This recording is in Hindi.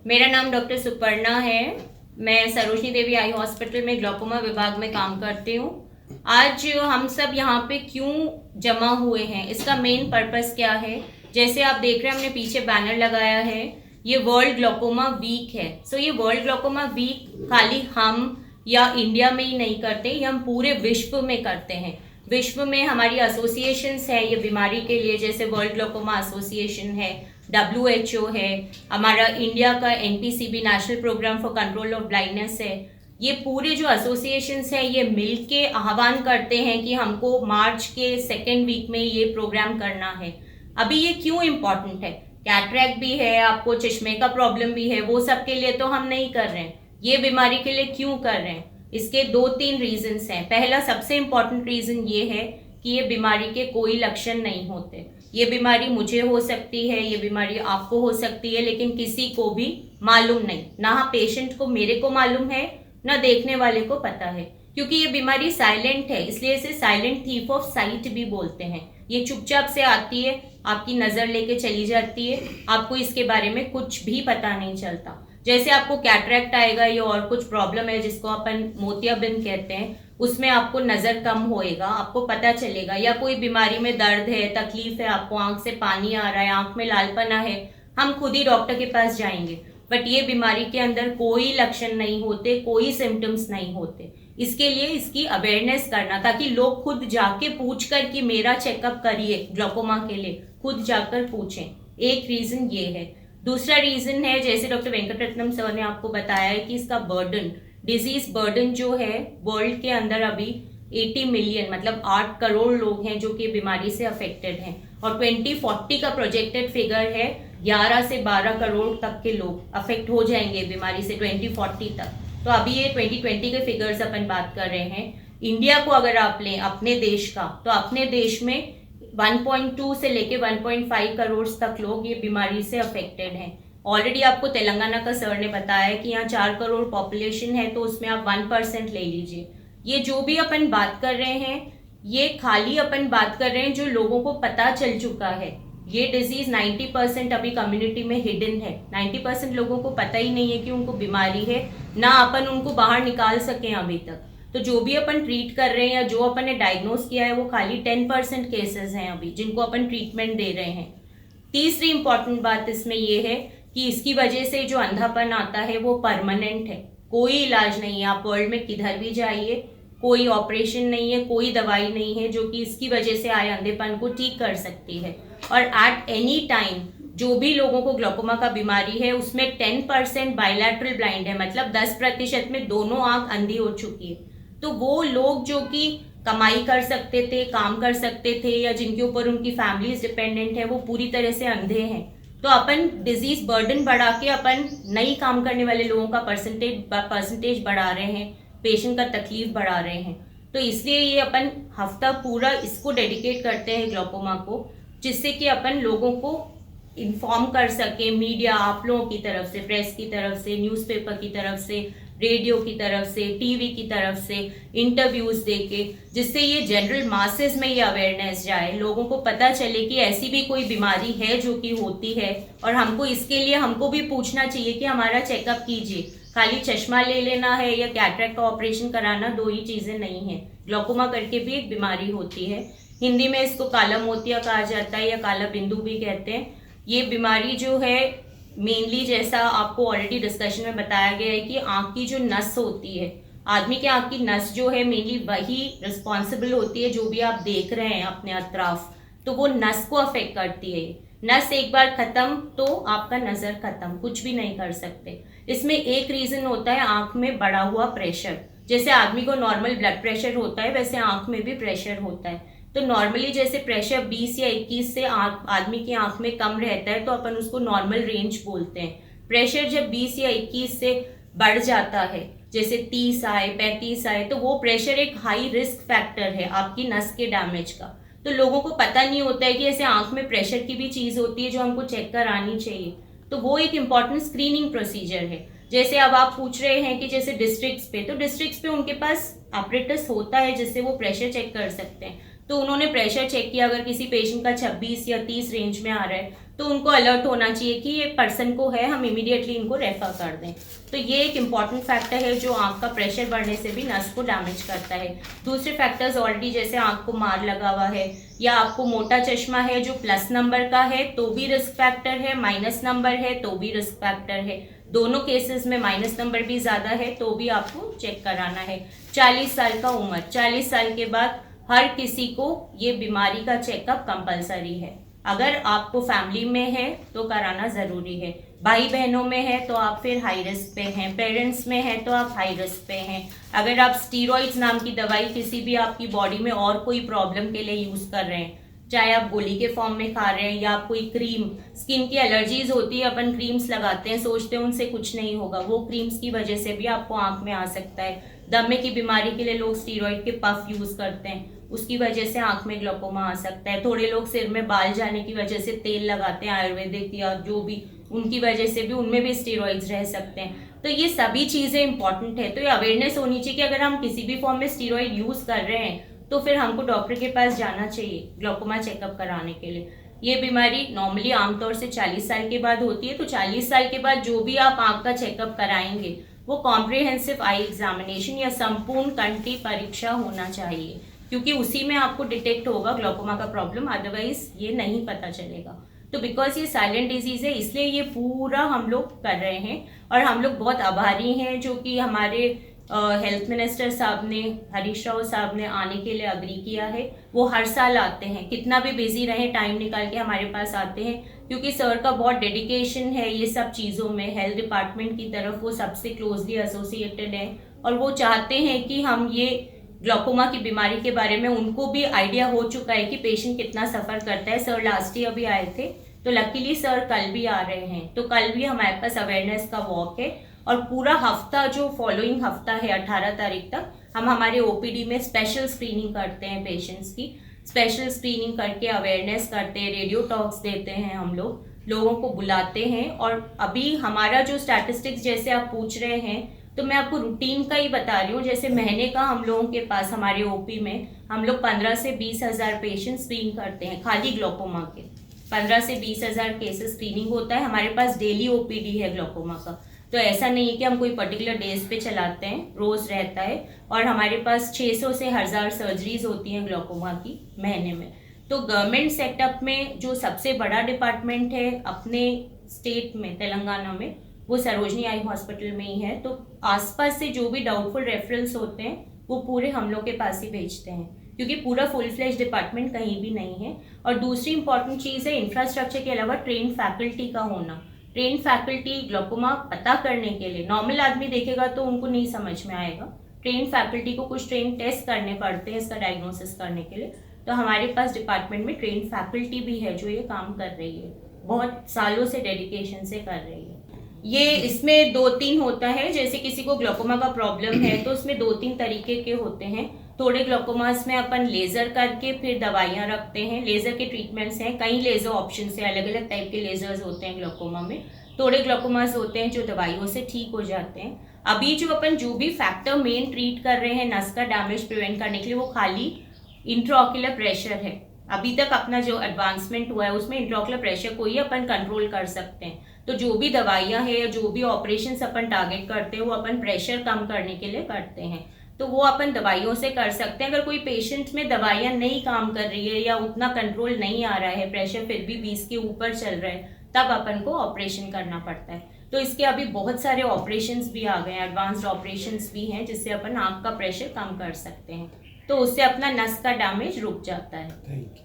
मेरा नाम डॉक्टर सुपर्णा है। मैं सरोजनी देवी आई हॉस्पिटल में ग्लोकोमा विभाग में काम करती हूँ। आज हम सब यहाँ पे क्यों जमा हुए हैं, इसका मेन पर्पस क्या है? जैसे आप देख रहे हैं, हमने पीछे बैनर लगाया है, ये वर्ल्ड ग्लोकोमा वीक है। सो ये वर्ल्ड ग्लोकोमा वीक खाली हम या इंडिया में ही नहीं करते, ये हम पूरे विश्व में करते हैं। विश्व में हमारी एसोसिएशंस है ये बीमारी के लिए, जैसे वर्ल्ड ग्लोकोमा एसोसिएशन है, WHO है, हमारा इंडिया का NPCB national programme for control of blindness है। ये पूरे जो एसोसिएशंस हैं ये मिल के आह्वान करते हैं कि हमको मार्च के सेकेंड वीक में ये प्रोग्राम करना है। अभी ये क्यों इम्पोर्टेंट है? कैटरैक्ट भी है, आपको चश्मे का प्रॉब्लम भी है, वो सब के लिए तो हम नहीं कर रहे हैं। ये बीमारी के लिए क्यों कर रहे हैं? इसके 2-3 रीजंस हैं। पहला सबसे इम्पोर्टेंट रीजन ये है कि ये बीमारी के कोई लक्षण नहीं होते। ये बीमारी मुझे हो सकती है, ये बीमारी आपको हो सकती है, लेकिन किसी को भी मालूम नहीं। ना पेशेंट को, मेरे को मालूम है, ना देखने वाले को पता है, क्योंकि ये बीमारी साइलेंट है, इसलिए इसे साइलेंट थीफ ऑफ साइट भी बोलते हैं। ये चुपचाप से आती है, आपकी नजर लेके चली जाती है, आपको इसके बारे में कुछ भी पता नहीं चलता। जैसे आपको कैटरैक्ट आएगा या और कुछ प्रॉब्लम है जिसको अपन मोतियाबिंद कहते हैं, उसमें आपको नजर कम होएगा, आपको पता चलेगा। या कोई बीमारी में दर्द है, तकलीफ है, आपको आंख से पानी आ रहा है, आंख में लालपना है, हम खुद ही डॉक्टर के पास जाएंगे। बट ये बीमारी के अंदर कोई लक्षण नहीं होते, कोई सिम्टम्स नहीं होते। इसके लिए इसकी अवेयरनेस करना, ताकि लोग खुद जाके पूछ कर कि मेरा चेकअप करिए ग्लोकोमा के लिए, खुद जाकर पूछें। एक रीजन ये है। दूसरा रीजन है, जैसे डॉक्टर वेंकटरत्नम सर ने आपको बताया है, कि इसका बर्डन, डिजीज बर्डन जो है वर्ल्ड के अंदर अभी 80 मिलियन मतलब 8 करोड़ लोग हैं जो कि बीमारी से अफेक्टेड हैं, और 2040 का प्रोजेक्टेड फिगर है 11 से 12 करोड़ तक के लोग अफेक्ट हो जाएंगे बीमारी से 2040 तक। तो अभी ये 2020 के फिगर्स अपन बात कर रहे हैं। इंडिया को अगर आप लें अपने देश का, तो अपने देश में 1.2 से लेके 1.5 करोड़ तक लोग ये बीमारी से अफेक्टेड हैं। ऑलरेडी आपको तेलंगाना का सर ने बताया कि यहाँ 4 करोड़ पॉपुलेशन है, तो उसमें आप 1% ले लीजिए। ये जो भी अपन बात कर रहे हैं, ये खाली अपन बात कर रहे हैं जो लोगों को पता चल चुका है। ये डिजीज 90% अभी कम्युनिटी में हिडन है। 90% लोगों को पता ही नहीं है कि उनको बीमारी है, ना अपन उनको बाहर निकाल सके अभी तक। तो जो भी अपन ट्रीट कर रहे हैं या जो अपन ने डायग्नोज किया है, वो खाली 10% केसेस हैं अभी जिनको अपन ट्रीटमेंट दे रहे हैं। तीसरी इंपॉर्टेंट बात इसमें ये है कि इसकी वजह से जो अंधापन आता है वो परमानेंट है, कोई इलाज नहीं है। आप वर्ल्ड में किधर भी जाइए, कोई ऑपरेशन नहीं है, कोई दवाई नहीं है जो कि इसकी वजह से आए अंधेपन को ठीक कर सकती है। और एट एनी टाइम जो भी लोगों को ग्लोकोमा का बीमारी है, उसमें 10% बायलैटरल ब्लाइंड है, मतलब 10% में दोनों आंख अंधी हो चुकी है। तो वो लोग जो कि कमाई कर सकते थे, काम कर सकते थे, या जिनके ऊपर उनकी फैमिलीज डिपेंडेंट है, वो पूरी तरह से अंधे हैं। तो अपन डिजीज बर्डन बढ़ा के अपन नहीं काम करने वाले लोगों का परसेंटेज बढ़ा रहे हैं, पेशेंट का तकलीफ बढ़ा रहे हैं। तो इसलिए ये अपन हफ्ता पूरा इसको डेडिकेट करते हैं ग्लोकोमा को, जिससे कि अपन लोगों को इन्फॉर्म कर सके। मीडिया, आप लोगों की तरफ से, प्रेस की तरफ से, न्यूज़पेपर की तरफ से, रेडियो की तरफ से, टीवी की तरफ से, इंटरव्यूज देके, जिससे ये जनरल मासेस में ये अवेयरनेस जाए, लोगों को पता चले कि ऐसी भी कोई बीमारी है जो कि होती है, और हमको इसके लिए हमको भी पूछना चाहिए कि हमारा चेकअप कीजिए। खाली चश्मा ले लेना है या कैटरैक्ट का ऑपरेशन कराना, दो ही चीजें नहीं है। ग्लोकोमा करके भी एक बीमारी होती है, हिंदी में इसको काला मोतिया कहा जाता है या काला बिंदु भी कहते हैं। ये बीमारी जो है मेनली, जैसा आपको ऑलरेडी डिस्कशन में बताया गया है, कि आंख की जो नस होती है, आदमी के आंख की नस जो है मेनली वही रिस्पॉन्सिबल होती है जो भी आप देख रहे हैं अपने अतराफ, तो वो नस को अफेक्ट करती है। नस एक बार खत्म तो आपका नजर खत्म, कुछ भी नहीं कर सकते। इसमें एक रीजन होता है आंख में बढ़ा हुआ प्रेशर। जैसे आदमी को नॉर्मल ब्लड प्रेशर होता है, वैसे आंख में भी प्रेशर होता है। तो नॉर्मली जैसे प्रेशर 20 या 21 से आदमी की आंख में कम रहता है, तो अपन उसको नॉर्मल रेंज बोलते हैं। प्रेशर जब 20 या 21 से बढ़ जाता है, जैसे 30 आए, 35 आए, तो वो प्रेशर एक हाई रिस्क फैक्टर है आपकी नस के डैमेज का। तो लोगों को पता नहीं होता है कि ऐसे आंख में प्रेशर की भी चीज होती है जो हमको चेक करानी चाहिए। तो वो एक इम्पॉर्टेंट स्क्रीनिंग प्रोसीजर है। जैसे अब आप पूछ रहे हैं कि जैसे डिस्ट्रिक्ट्स पे, तो डिस्ट्रिक्ट्स पे उनके पास ऑपरेटर्स होता है जिससे वो प्रेशर चेक कर सकते हैं। तो उन्होंने प्रेशर चेक किया, अगर किसी पेशेंट का 26 या 30 रेंज में आ रहा है, तो उनको अलर्ट होना चाहिए कि ये पर्सन को है, हम इमीडिएटली इनको रेफर कर दें। तो ये एक इम्पॉर्टेंट फैक्टर है जो आंख का प्रेशर बढ़ने से भी नस को डैमेज करता है। दूसरे फैक्टर्स ऑलरेडी जैसे आंख को मार लगा हुआ है या आपको मोटा चश्मा है जो प्लस नंबर का है तो भी रिस्क फैक्टर है, माइनस नंबर है तो भी रिस्क फैक्टर है। दोनों केसेस में माइनस नंबर भी ज़्यादा है तो भी आपको चेक कराना है। 40 साल का उम्र, 40 साल के बाद हर किसी को ये बीमारी का चेकअप कंपलसरी है। अगर आपको फैमिली में है तो कराना ज़रूरी है, भाई बहनों में है तो आप फिर हाई रिस्क पे हैं, पेरेंट्स में है तो आप हाई रिस्क पे हैं। अगर आप स्टीरॉइड्स नाम की दवाई किसी भी आपकी बॉडी में और कोई प्रॉब्लम के लिए यूज़ कर रहे हैं, चाहे आप गोली के फॉर्म में खा रहे हैं या आप कोई क्रीम, स्किन की एलर्जीज होती है, अपन क्रीम्स लगाते हैं, सोचते हैं उनसे कुछ नहीं होगा, वो क्रीम्स की वजह से भी आपको आंख में आ सकता है। दमे की बीमारी के लिए लोग स्टीरॉइड के पफ यूज़ करते हैं, उसकी वजह से आंख में ग्लोकोमा आ सकता है। थोड़े लोग सिर में बाल जाने की वजह से तेल लगाते हैं आयुर्वेदिक या जो भी, उनकी वजह से भी उनमें भी स्टीरॉइड्स रह सकते हैं। तो ये सभी चीज़ें इंपॉर्टेंट है। तो ये अवेयरनेस होनी चाहिए कि अगर हम किसी भी फॉर्म में स्टीरॉइड यूज़ कर रहे हैं तो फिर हमको डॉक्टर के पास जाना चाहिए ग्लोकोमा चेकअप कराने के लिए। ये बीमारी नॉर्मली आमतौर से 40 साल के बाद होती है, तो 40 साल के बाद जो भी आप आंख का चेकअप कराएंगे वो कॉम्प्रिहेंसिव आई एग्जामिनेशन या संपूर्ण कंठी परीक्षा होना चाहिए, क्योंकि उसी में आपको डिटेक्ट होगा ग्लोकोमा का प्रॉब्लम, अदरवाइज ये नहीं पता चलेगा। तो बिकॉज ये साइलेंट डिजीज है इसलिए ये पूरा हम लोग कर रहे हैं और हम लोग बहुत आभारी हैं जो कि हमारे हेल्थ मिनिस्टर साहब ने, हरीश राव साहब ने आने के लिए अग्री किया है। वो हर साल आते हैं, कितना भी बिजी रहे टाइम निकाल के हमारे पास आते हैं, क्योंकि सर का बहुत डेडिकेशन है ये सब चीज़ों में। हेल्थ डिपार्टमेंट की तरफ वो सबसे क्लोजली एसोसिएटेड है और वो चाहते हैं कि हम ये ग्लोकोमा की बीमारी के बारे में, उनको भी आइडिया हो चुका है कि पेशेंट कितना सफ़र करता है। सर लास्ट ईयर भी आए थे, तो लकीली सर कल भी आ रहे हैं, तो कल भी हमारे पास अवेयरनेस का वॉक है और पूरा हफ्ता जो फॉलोइंग हफ्ता है 18 तारीख तक हम हमारे ओपीडी में स्पेशल स्क्रीनिंग करते हैं पेशेंट्स की। स्पेशल स्क्रीनिंग करके अवेयरनेस करते हैं, रेडियो टॉक्स देते हैं, हम लोगों को बुलाते हैं। और अभी हमारा जो स्टैटिस्टिक्स जैसे आप पूछ रहे हैं तो मैं आपको रूटीन का ही बता रही हूँ। जैसे महीने का हम लोगों के पास हमारे ओपी में हम लोग 15 से 20 हज़ार पेशेंट स्क्रीन करते हैं, खाली ग्लोकोमा के 15 से 20 हज़ार केसेस स्क्रीनिंग होता है। हमारे पास डेली ओपीडी है ग्लोकोमा का, तो ऐसा नहीं है कि हम कोई पर्टिकुलर डेज पे चलाते हैं, रोज़ रहता है। और हमारे पास 600 से 1000 सर्जरीज होती हैं ग्लोकोमा की महीने में। तो गवर्नमेंट सेटअप में जो सबसे बड़ा डिपार्टमेंट है अपने स्टेट में, तेलंगाना में, वो सरोजनी आई हॉस्पिटल में ही है। तो आसपास से जो भी डाउटफुल रेफरेंस होते हैं वो पूरे हम लोग के पास ही भेजते हैं, क्योंकि पूरा फुल फ्लेज डिपार्टमेंट कहीं भी नहीं है। और दूसरी इंपॉर्टेंट चीज़ है इंफ्रास्ट्रक्चर के अलावा ट्रेन फैकल्टी का होना। ट्रेन फैकल्टी ग्लोकोमा पता करने के लिए, नॉर्मल आदमी देखेगा तो उनको नहीं समझ में आएगा, ट्रेन फैकल्टी को कुछ ट्रेन टेस्ट करने पड़ते हैं इसका डायग्नोसिस करने के लिए। तो हमारे पास डिपार्टमेंट में ट्रेन फैकल्टी भी है जो ये काम कर रही है, बहुत सालों से डेडिकेशन से कर रही है। ये इसमें 2-3 होता है, जैसे किसी को ग्लोकोमा का प्रॉब्लम है तो उसमें 2-3 तरीके के होते हैं। थोड़े ग्लोकोमास में अपन लेज़र करके फिर दवाइयाँ रखते हैं, लेज़र के ट्रीटमेंट्स हैं, कई लेज़र ऑप्शन से, अलग अलग टाइप के लेज़र्स होते हैं ग्लोकोमा में। थोड़े ग्लोकोमास होते हैं जो दवाइयों से ठीक हो जाते हैं। अभी जो अपन जो भी फैक्टर मेन ट्रीट कर रहे हैं नस का डैमेज प्रिवेंट करने के लिए, वो खाली इंट्राऑक्यूलर प्रेशर है। अभी तक अपना जो एडवांसमेंट हुआ है उसमें इंट्राऑक्यूलर प्रेशर को ही अपन कंट्रोल कर सकते हैं। तो जो भी दवाइयाँ हैं या जो भी ऑपरेशंस अपन टारगेट करते हैं वो अपन प्रेशर कम करने के लिए करते हैं, तो वो अपन दवाइयों से कर सकते हैं। अगर कोई पेशेंट में दवाइयाँ नहीं काम कर रही है या उतना कंट्रोल नहीं आ रहा है, प्रेशर फिर भी 20 के ऊपर चल रहा है, तब अपन को ऑपरेशन करना पड़ता है। तो इसके अभी बहुत सारे ऑपरेशंस भी आ गए हैं, एडवांस्ड ऑपरेशंस भी हैं जिससे अपन आँख का प्रेशर कम कर सकते हैं, तो उससे अपना नस का डैमेज रुक जाता है।